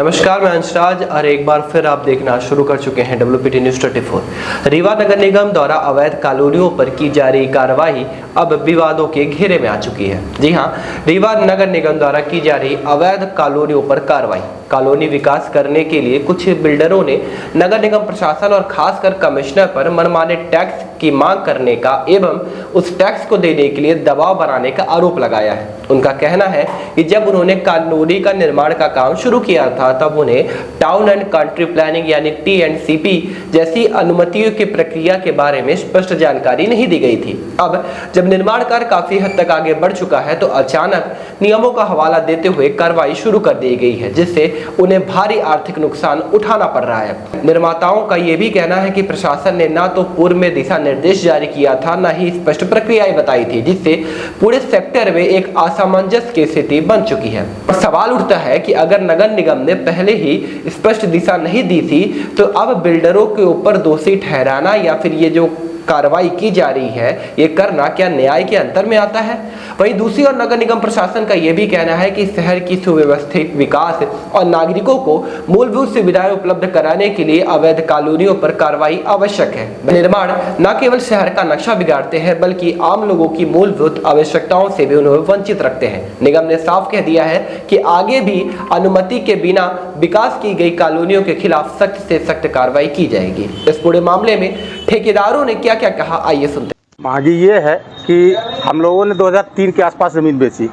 नमस्कार, मैं अंशराज और एक बार फिर आप देखना शुरू कर चुके हैं WPT न्यूज़ 24। रीवा नगर निगम द्वारा अवैध कॉलोनियों पर की जा रही कार्रवाई अब विवादों के घेरे में आ चुकी है। जी हां, रीवा नगर निगम द्वारा की जा रही अवैध कॉलोनियों पर कार्रवाई। कॉलोनी विकास करने के लिए कुछ बिल्डरों ने नगर निगम प्रशासन और खासकर कमिश्नर पर मनमाने टैक्स की मांग करने का एवं उस टैक्स को देने के लिए दबाव बनाने का आरोप लगाया है। उनका कहना है कि जब उन्होंने कॉलोनी का निर्माण का काम शुरू किया था तब उन्हें टाउन एंड कंट्री प्लानिंग यानी TNCP जैसी अनुमतियों की प्रक्रिया के बारे में स्पष्ट जानकारी नहीं दी गई थी। अब जब निर्माण कार्य काफी हद तक आगे बढ़ चुका है तो अचानक नियमों का हवाला देते हुए कार्रवाई शुरू कर दी गई है, जिससे उन्हें भारी आर्थिक नुकसान उठाना पड़ रहा है। निर्माताओं का यह भी कहना है कि प्रशासन ने ना तो पूर्व में दिशा निर्देश जारी किया था, न ही स्पष्ट प्रक्रियाएं बताई थी, जिससे पूरे सेक्टर में एक असमंजस की स्थिति बन चुकी है। सवाल उठता है कि अगर नगर निगम ने पहले ही स्पष्ट दिशा नहीं दी थी तो अब बिल्डरों के ऊपर दोषी ठहराना या फिर ये जो कार्रवाई की जा रही है ये करना क्या न्याय के अंतर में आता है? वहीं दूसरी ओर नगर निगम प्रशासन का यह भी कहना है कि शहर की सुव्यवस्थित विकास और नागरिकों को मूलभूत सुविधाएं उपलब्ध कराने के लिए अवैध कॉलोनियों पर कार्रवाई आवश्यक है। निर्माण न केवल शहर का नक्शा बिगाड़ते हैं बल्कि आम लोगों की मूलभूत आवश्यकताओं से भी उन्हें वंचित रखते हैं। निगम ने साफ कह दिया है कि आगे भी अनुमति के बिना विकास की गई कॉलोनियों के खिलाफ सख्त से सख्त कार्रवाई की जाएगी। इस पूरे मामले में ठेकेदारों ने क्या क्या कहा, आइए सुनते हैं। आगे ये है कि हम लोगों ने 2003 के आसपास ज़मीन बेची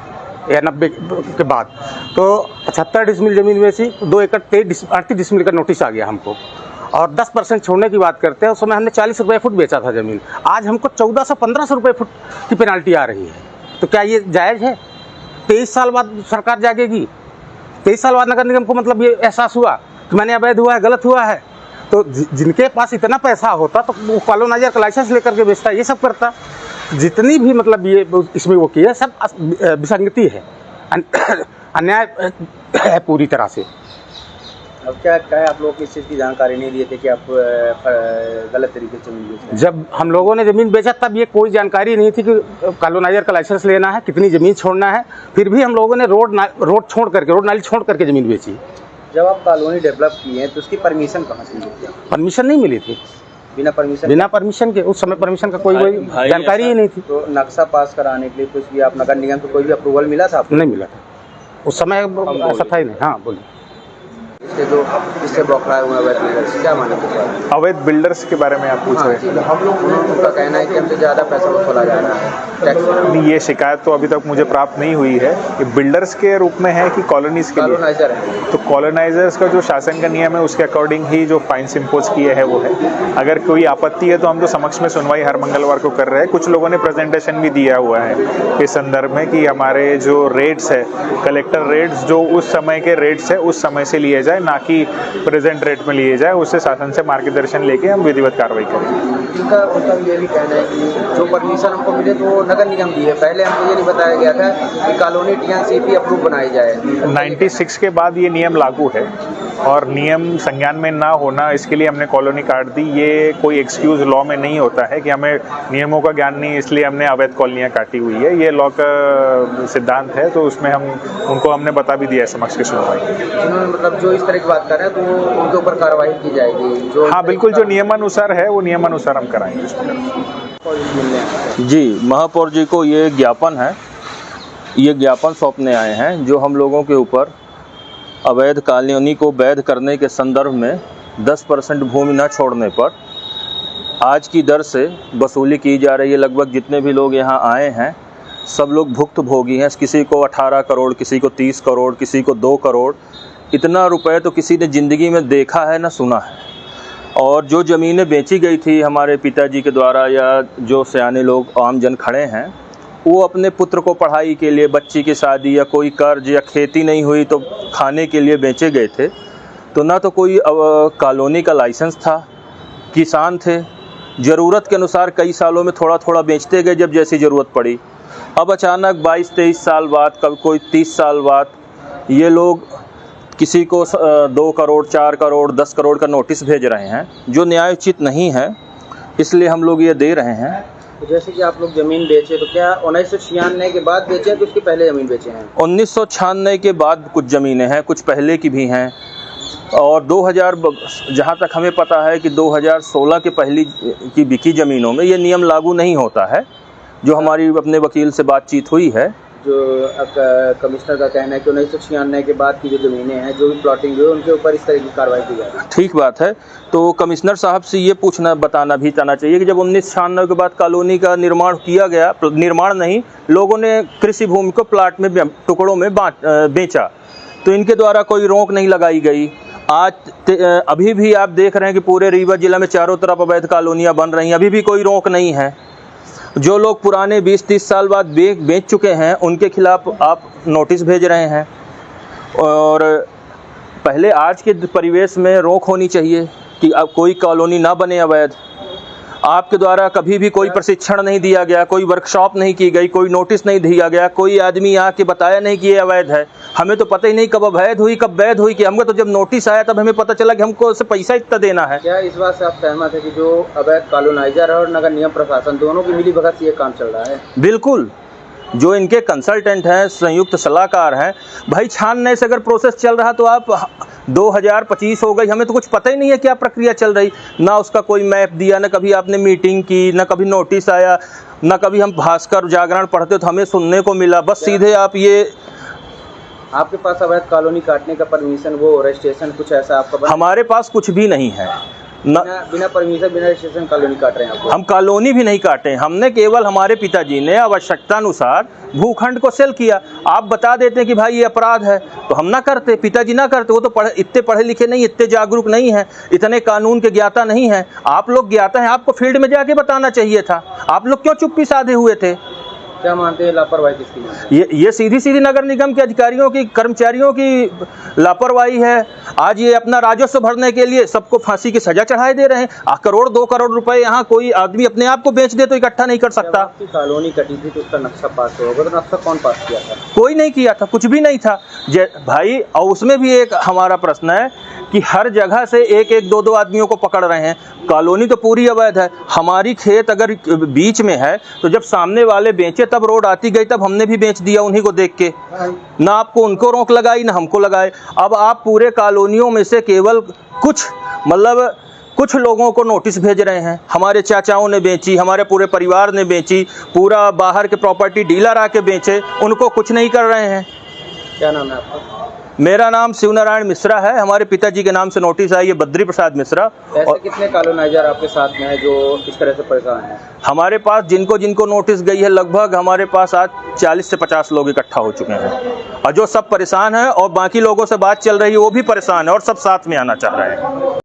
या 90 के बाद, तो 75 डिसमिल ज़मीन बेची, 2 एकड़ 38 डिसमिल का नोटिस आ गया हमको, और 10% छोड़ने की बात करते हैं। उस समय हमने 40 रुपये फुट बेचा था ज़मीन, आज हमको 1400-1500 रुपये फुट की पेनाल्टी आ रही है। तो क्या ये जायज़ है? 23 साल बाद सरकार जागेगी, 23 साल बाद नगर निगम को मतलब ये एहसास हुआ कि मैंने अवैध हुआ है, गलत हुआ है। तो जिनके पास इतना पैसा होता तो वो कॉलोनाइजर का लाइसेंस लेकर के बेचता, ये सब करता। जितनी भी मतलब ये इसमें वो किया सब विसंगति है, अन्याय है पूरी तरह से। अब क्या है, आप लोग इस चीज़ की जानकारी नहीं दिए थे कि आप गलत तरीके से ज़मीन बेच रहे हैं? जब हम लोगों ने ज़मीन बेचा तब ये कोई जानकारी नहीं थी कि कॉलोनाइजर का लाइसेंस लेना है, कितनी ज़मीन छोड़ना है। फिर भी हम लोगों ने रोड नाली छोड़ करके ज़मीन बेची। जब आप कॉलोनी डेवलप की है तो उसकी परमिशन कहाँ से मिली? परमिशन नहीं मिली थी। बिना परमिशन के उस समय परमिशन का कोई जानकारी ही नहीं थी। तो नक्शा पास कराने के लिए कुछ भी आप नगर निगम को कोई भी अप्रूवल मिला था आपको? नहीं मिला था उस समय, ऐसा था ही नहीं। हाँ बोलिए। इससे बौखलाए हुए अवैध बिल्डर्स, क्या माने? अवैध बिल्डर्स के बारे में आप पूछ रहे हैं? हम लोग उनका कहना है कि हमसे ज़्यादा पैसा वसूला जा रहा है टैक्स। नहीं, ये शिकायत तो अभी तक मुझे प्राप्त नहीं हुई है कि बिल्डर्स के रूप में है कि कॉलोनीज के लिए। तो कॉलोनाइजर्स का जो शासन का नियम है उसके अकॉर्डिंग ही जो फाइन्स इम्पोज किए हैं वो है। अगर कोई आपत्ति है तो हम तो समक्ष में सुनवाई हर मंगलवार को कर रहे हैं। कुछ लोगों ने प्रेजेंटेशन भी दिया हुआ है इस संदर्भ में कि हमारे जो रेट्स है, कलेक्टर रेट्स जो उस समय के रेट्स है उस समय से लिए जाए, ना कि प्रेजेंट रेट में लिए जाए। उससे शासन से मार्गदर्शन लेके हम विधिवत कार्रवाई करेंगे। उनका ये भी कहना है कि जो परमिशन हमको मिले तो वो नगर निगम दी है, पहले हमको ये नहीं बताया गया था कि कॉलोनी TNCP अप्रूव बनाई जाए। 96 के बाद ये नियम लागू है और नियम संज्ञान में ना होना, इसके लिए हमने कॉलोनी काट दी। ये कोई एक्सक्यूज लॉ में नहीं होता है कि हमें नियमों का ज्ञान नहीं इसलिए हमने अवैध कॉलोनियाँ काटी हुई है। ये लॉ का सिद्धांत है, तो उसमें हम उनको हमने बता भी दिया है समक्ष की सुनवाई। उन्होंने मतलब जो इस तरह की बात कर रहे हैं तो उनके ऊपर कार्रवाई की जाएगी? जो हाँ बिल्कुल, जो नियमानुसार है वो नियमानुसार हम कराएंगे। जी, महापौर जी को ये ज्ञापन है, ये ज्ञापन सौंपने आए हैं जो हम लोगों के ऊपर अवैध कॉलोनी को वैध करने के संदर्भ में 10% भूमि न छोड़ने पर आज की दर से वसूली की जा रही है। लगभग जितने भी लोग यहाँ आए हैं सब लोग भुक्तभोगी हैं। किसी को 18 करोड़, किसी को 30 करोड़, किसी को 2 करोड़। इतना रुपए तो किसी ने ज़िंदगी में देखा है ना सुना है। और जो ज़मीनें बेची गई थी हमारे पिताजी के द्वारा या जो सयाने लोग आमजन खड़े हैं, वो अपने पुत्र को पढ़ाई के लिए, बच्ची की शादी या कोई कर्ज या खेती नहीं हुई तो खाने के लिए बेचे गए थे। तो ना तो कोई कॉलोनी का लाइसेंस था, किसान थे, ज़रूरत के अनुसार कई सालों में थोड़ा थोड़ा बेचते गए जब जैसी ज़रूरत पड़ी। अब अचानक 22-23 साल बाद, कब कोई 30 साल बाद ये लोग किसी को 2 करोड़, 4 करोड़, 10 करोड़ का नोटिस भेज रहे हैं जो न्यायोचित नहीं है। इसलिए हम लोग ये दे रहे हैं। तो जैसे कि आप लोग ज़मीन बेचे तो क्या 1996 के बाद बेचे हैं कि उसके पहले ज़मीन बेचे हैं? 1996 के बाद कुछ ज़मीनें हैं, कुछ पहले की भी हैं। और 2000 जहाँ तक हमें पता है कि 2016 के पहली की बिकी ज़मीनों में ये नियम लागू नहीं होता है, जो हमारी अपने वकील से बातचीत हुई है। जो कमिश्नर का कहना है कि 1996 के बाद की जो ज़मीनें हैं, जो भी प्लॉटिंग हुई, उनके ऊपर इस तरह की कार्रवाई की जा रही है। ठीक बात है। तो कमिश्नर साहब से ये बताना भी चाहिए कि जब 1996 के बाद कॉलोनी का निर्माण किया गया, निर्माण नहीं, लोगों ने कृषि भूमि को प्लाट में टुकड़ों में बेचा, तो इनके द्वारा कोई रोक नहीं लगाई गई। आज अभी भी आप देख रहे हैं कि पूरे रीवा जिला में चारों तरफ अवैध कॉलोनियाँ बन रही हैं, अभी भी कोई रोक नहीं है। जो लोग पुराने 20-30 साल बाद बेच चुके हैं, उनके खिलाफ आप नोटिस भेज रहे हैं। और पहले आज के परिवेश में रोक होनी चाहिए कि अब कोई कॉलोनी ना बने अवैध। आपके द्वारा कभी भी कोई प्रशिक्षण नहीं दिया गया, कोई वर्कशॉप नहीं की गई, कोई नोटिस नहीं दिया गया, कोई आदमी आके बताया नहीं कि ये अवैध है। हमें तो पता ही नहीं कब अवैध हुई कब वैध हुई, कि हमको तो जब नोटिस आया तब हमें पता चला कि हमको उससे पैसा इतना देना है। क्या इस बात से आप सहमत है कि जो अवैध कॉलोनाइजर और नगर निगम प्रशासन दोनों की मिली भगत से ये काम चल रहा है? बिल्कुल। जो इनके कंसल्टेंट हैं, संयुक्त सलाहकार हैं, भाई छानने से अगर प्रोसेस चल रहा तो आप 2025 हो गई, हमें तो कुछ पता ही नहीं है क्या प्रक्रिया चल रही। ना उसका कोई मैप दिया, ना कभी आपने मीटिंग की, ना कभी नोटिस आया, ना कभी हम भास्कर जागरण पढ़ते तो हमें सुनने को मिला। बस सीधे आप ये आपके पास अवैध कॉलोनी काटने का परमिशन, वो रजिस्ट्रेशन कुछ ऐसा आपका? हमारे पास कुछ भी नहीं है। बिना परमिशन, बिना रजिस्ट्रेशन कॉलोनी काट रहे हैं आप? हम कॉलोनी भी नहीं काटे, हमने केवल हमारे पिताजी ने आवश्यकता अनुसार भूखंड को सेल किया। आप बता देते हैं कि भाई ये अपराध है तो हम ना करते, पिताजी ना करते। वो तो इतने पढ़े लिखे नहीं, इतने जागरूक नहीं हैं, इतने कानून के ज्ञाता नहीं हैं। आप लोग ज्ञाता हैं, आपको फील्ड में जाके बताना चाहिए था। आप लोग क्यों चुप्पी साधे हुए थे? क्या मानते हैं लापरवाही किसकी मानते हैं? ये सीधी नगर निगम के अधिकारियों की, कर्मचारियों की लापरवाही है। आज ये अपना राजस्व भरने के लिए सबको फांसी की सजा चढ़ाए दे रहे हैं। करोड़ 2 करोड़ रुपए यहाँ कोई आदमी अपने आप को बेच दे तो इकट्ठा नहीं कर सकता। आपकी कॉलोनी कटी थी तो उसका नक्शा पास होगा, तो नक्शा कौन पास किया था? कोई नहीं किया था, कुछ भी नहीं था भाई। और उसमें भी एक हमारा प्रश्न है कि हर जगह से एक 2 आदमियों को पकड़ रहे हैं। कॉलोनी तो पूरी अवैध है। हमारी खेत अगर बीच में है तो जब सामने वाले बेचे तब रोड आती गई, तब हमने भी बेच दिया उन्हीं को देख के। ना आपको उनको रोक लगाई ना हमको लगाए। अब आप पूरे कॉलोनियों में से केवल कुछ लोगों को नोटिस भेज रहे हैं। हमारे चाचाओं ने बेची, हमारे पूरे परिवार ने बेची, पूरा बाहर के प्रॉपर्टी डीलर आके बेचे, उनको कुछ नहीं कर रहे हैं। क्या नाम है आपका? मेरा नाम शिवनारायण मिश्रा है। हमारे पिताजी के नाम से नोटिस आई है, बद्री प्रसाद मिश्रा। ऐसे कितने कॉलोनाइजर आपके साथ में है जो इस तरह से परेशान हैं? हमारे पास जिनको नोटिस गई है, लगभग हमारे पास आज 40 से 50 लोग इकट्ठा हो चुके हैं, और जो सब परेशान हैं और बाकी लोगों से बात चल रही है वो भी परेशान है और सब साथ में आना चाह रहे हैं।